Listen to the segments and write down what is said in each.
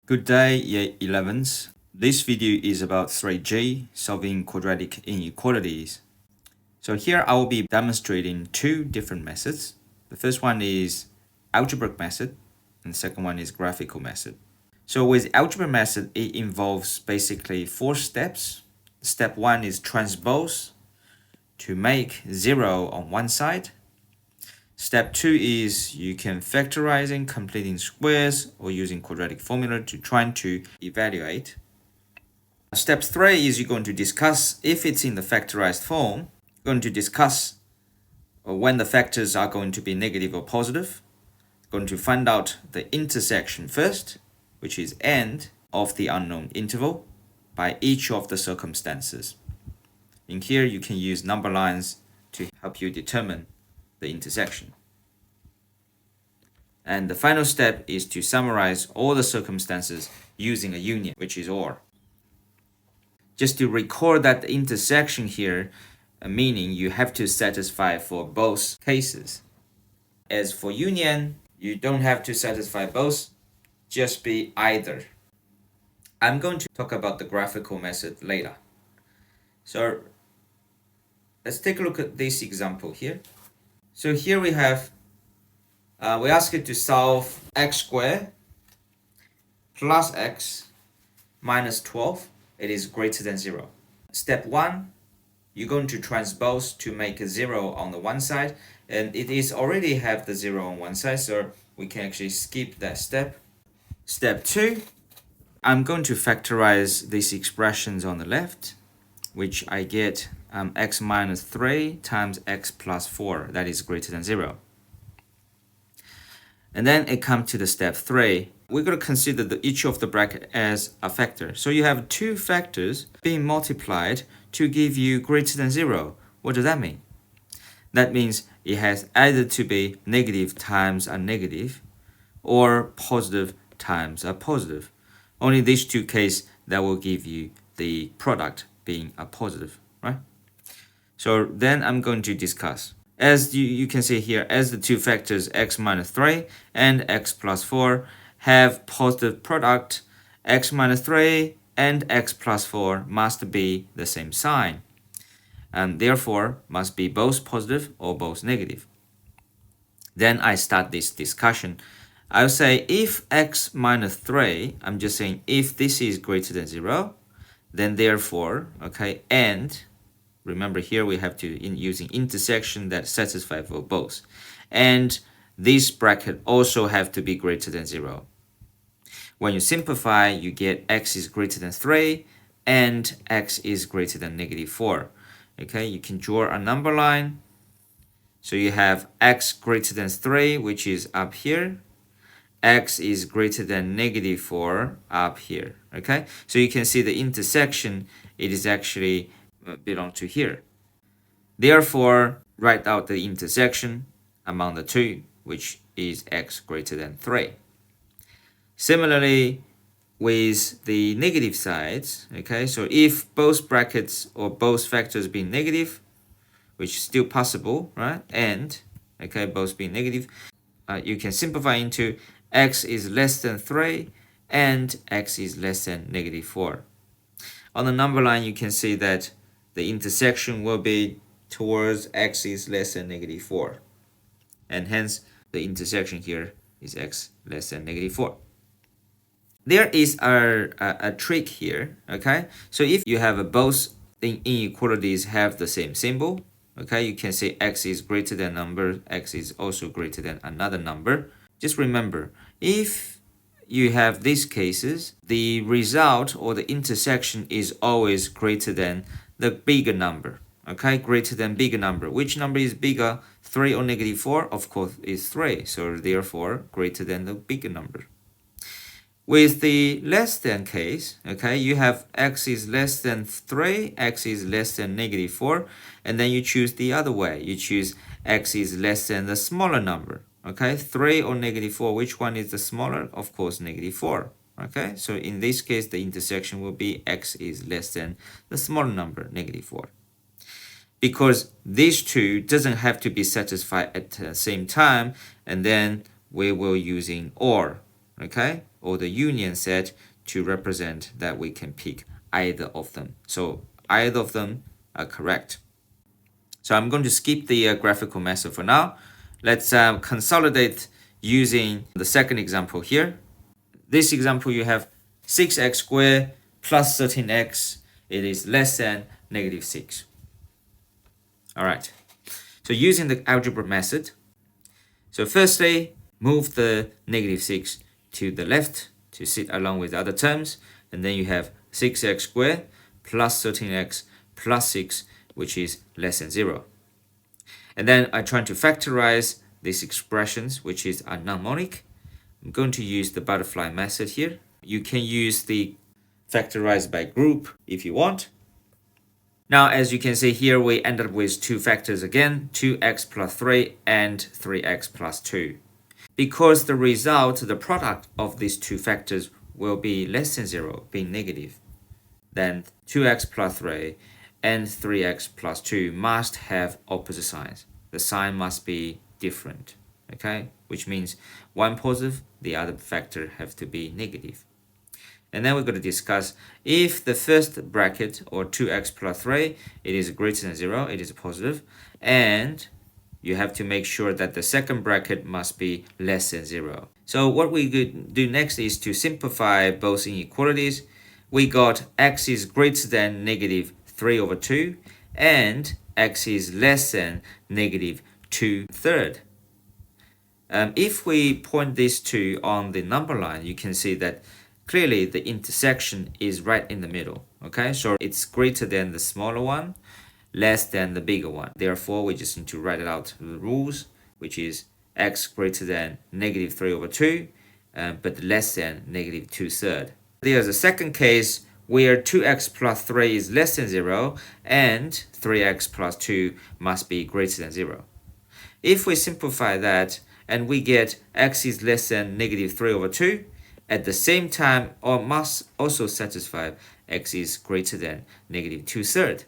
Good day, Year 11s. This video is about 3G, solving quadratic inequalities. So here I will be demonstrating two different methods. The first one is algebraic method, and the second one is graphical method. So with algebra method, it involves basically 4 steps. Step 1 is transpose to make 0 on one side. Step 2 is you can factorizing, completing squares, or using quadratic formula to try to evaluate. Step 3 is you're going to discuss if it's in the factorized form. You're going to discuss when the factors are going to be negative or positive. You're going to find out the intersection first, which is end of the unknown interval by each of the circumstances. In here, you can use number lines to help you determine the intersection. And the final step is to summarize all the circumstances using a union, which is OR. Just to record that the intersection here, meaning you have to satisfy for both cases. As for union, you don't have to satisfy both, just be either. I'm going to talk about the graphical method later. So let's take a look at this example here. So here we have, we ask you to solve x squared plus x minus 12. It is greater than 0. Step 1, you're going to transpose to make a 0 on the one side, and it is already have the 0 on one side, so we can actually skip that step. Step 2, I'm going to factorize these expressions on the left, which I get x minus 3 times x plus 4, that is greater than 0. And then it comes to the step 3. We're going to consider each of the bracket as a factor. So you have two factors being multiplied to give you greater than 0. What does that mean? That means it has either to be negative times a negative or positive times a positive. Only these two cases that will give you the product being a positive, right? So then I'm going to discuss. As you can see here, as the two factors x minus 3 and x plus 4 have positive product, x minus 3 and x plus 4 must be the same sign, and therefore must be both positive or both negative. Then I start this discussion. I'll say if x minus 3, I'm just saying if this is greater than 0, then therefore, okay, and remember here we have to using intersection that satisfy for both. And this bracket also have to be greater than 0. When you simplify, you get x is greater than 3 and x is greater than negative 4. Okay, you can draw a number line. So you have x greater than 3, which is up here. X is greater than negative 4 up here. Okay, so you can see the intersection, it is actually belong to here. Therefore, write out the intersection among the two, which is x greater than 3. Similarly, with the negative sides, okay, so if both brackets or both factors being negative, which is still possible, right, and, okay, both being negative, you can simplify into x is less than 3 and x is less than negative 4. On the number line, you can see that the intersection will be towards x is less than negative 4. And hence, the intersection here is x less than negative 4. There is a trick here, okay? So if you have both inequalities have the same symbol, okay, you can say x is greater than number, x is also greater than another number. Just remember, if you have these cases, the result or the intersection is always greater than the bigger number, okay, greater than bigger number. Which number is bigger, 3 or negative 4? Of course, is 3, so therefore greater than the bigger number. With the less than case, okay, you have x is less than 3, x is less than negative 4, and then you choose the other way. You choose x is less than the smaller number, okay, 3 or negative 4. Which one is the smaller? Of course, negative 4, okay. So in this case, the intersection will be x is less than the smaller number, negative 4. Because these two doesn't have to be satisfied at the same time, and then we will using OR. okay, or the union set to represent that we can pick either of them. So either of them are correct. So I'm going to skip the graphical method for now. Let's consolidate using the second example here. This example, you have 6x squared plus 13x. It is less than negative 6. All right. So using the algebra method, so firstly, move the negative 6 to the left to sit along with other terms. And then you have 6x squared plus 13x plus 6, which is less than 0. And then I try to factorize these expressions, which is a mnemonic. I'm going to use the butterfly method here. You can use the factorize by group if you want. Now, as you can see here, we end up with two factors again, 2x plus 3 and 3x plus 2. Because the result, the product of these two factors will be less than 0, being negative, then 2x plus 3 and 3x plus 2 must have opposite signs. The sign must be different, okay? Which means one positive, the other factor have to be negative. And then we're going to discuss if the first bracket, or 2x plus 3, it is greater than 0, it is positive, and you have to make sure that the second bracket must be less than 0. So what we could do next is to simplify both inequalities. We got x is greater than negative 3 over 2, and x is less than negative 2/3. If we point these two on the number line, you can see that clearly the intersection is right in the middle, okay? So it's greater than the smaller one, less than the bigger one. Therefore, we just need to write it out the rules, which is x greater than negative 3 over 2, but less than negative 2/3. There's a second case where 2x plus 3 is less than 0, and 3x plus 2 must be greater than 0. If we simplify that, and we get x is less than negative 3 over 2, at the same time, or must also satisfy x is greater than negative 2/3.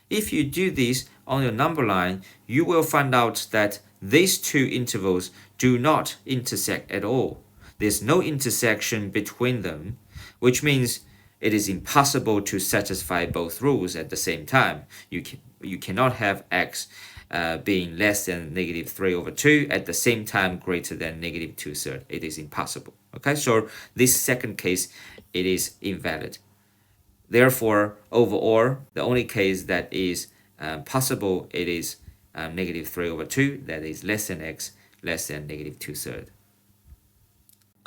If you do this on your number line, you will find out that these two intervals do not intersect at all. There's no intersection between them, which means it is impossible to satisfy both rules at the same time. You cannot have x being less than negative 3 over 2 at the same time greater than negative 2/3. It is impossible. Okay, so this second case, it is invalid. Therefore, overall, the only case that is possible, it is negative 3 over 2, that is less than x, less than negative 2/3.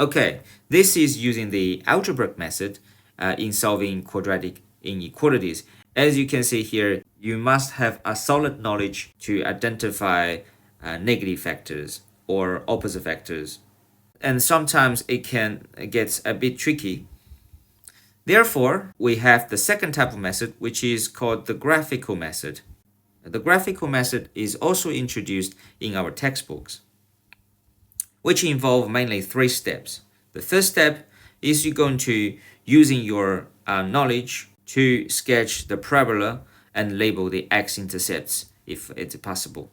Okay, this is using the algebraic method in solving quadratic inequalities. As you can see here, you must have a solid knowledge to identify negative factors or opposite factors. And sometimes it can get a bit tricky. Therefore, we have the second type of method, which is called the graphical method. The graphical method is also introduced in our textbooks, which involve mainly 3 steps. The first step is you're going to, using your knowledge, to sketch the parabola and label the x-intercepts if it's possible.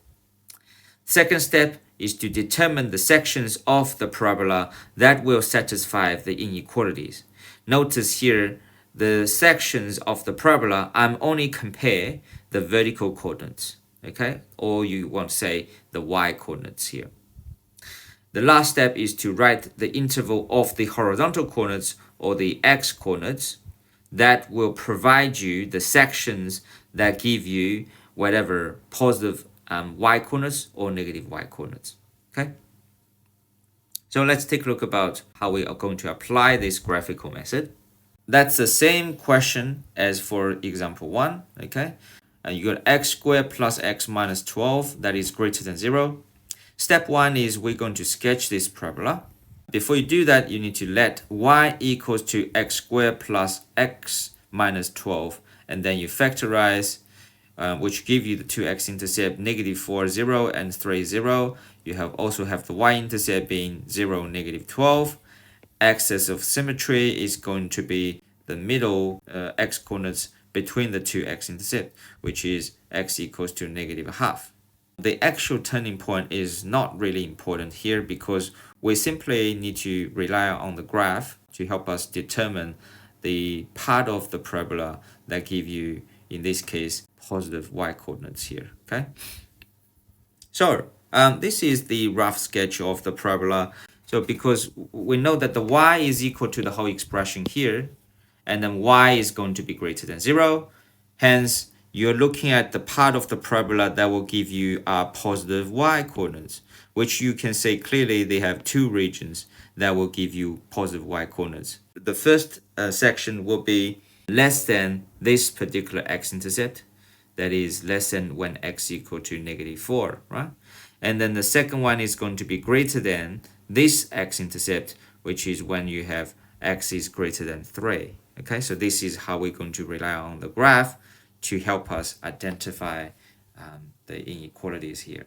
Second step is to determine the sections of the parabola that will satisfy the inequalities. Notice here, the sections of the parabola, I'm only compare the vertical coordinates, okay? Or you want to say the y coordinates here. The last step is to write the interval of the horizontal coordinates or the x coordinates that will provide you the sections that give you whatever positive y coordinates or negative y coordinates, okay? So let's take a look about how we are going to apply this graphical method. That's the same question as for example 1, okay? You got x squared plus x minus 12, that is greater than 0. Step 1 is we're going to sketch this parabola. Before you do that, you need to let y equals to x squared plus x minus 12, and then you factorize, which give you the two x-intercept, negative 4, 0, and 3, 0. You also have the y-intercept being 0, negative 12. Axis of symmetry is going to be the middle x-coordinates between the two x-intercept, which is x equals to negative half. The actual turning point is not really important here because we simply need to rely on the graph to help us determine the part of the parabola that give you, in this case, positive y coordinates here, okay? So this is the rough sketch of the parabola. So because we know that the y is equal to the whole expression here, and then y is going to be greater than 0, hence you're looking at the part of the parabola that will give you positive y coordinates, which you can say clearly they have two regions that will give you positive y coordinates. The first section will be less than this particular x-intercept, that is less than when x equal to -4, right? And then the second one is going to be greater than this x-intercept, which is when you have x is greater than 3. Okay, so this is how we're going to rely on the graph to help us identify the inequalities here.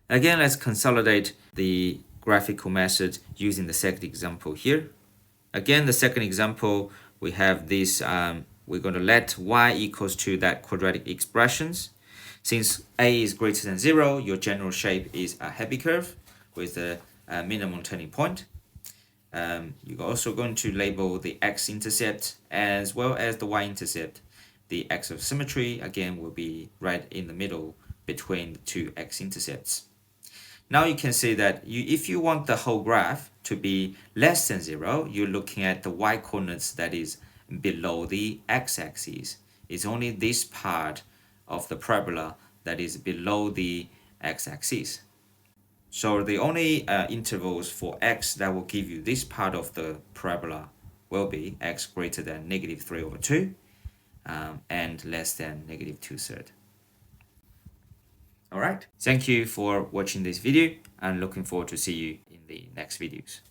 Again, let's consolidate the graphical method using the second example here. Again, the second example, we have this, we're going to let y equals to that quadratic expressions. Since a is greater than 0, your general shape is a happy curve with a minimum turning point. You're also going to label the x-intercept as well as the y-intercept. The axis of symmetry, again, will be right in the middle between the two x-intercepts. Now you can see that if you want the whole graph to be less than 0, you're looking at the y-coordinates that is below the x-axis. It's only this part of the parabola that is below the x-axis. So the only intervals for x that will give you this part of the parabola will be x greater than -3/2 and less than -2/3. All right. Thank you for watching this video and looking forward to see you in the next videos.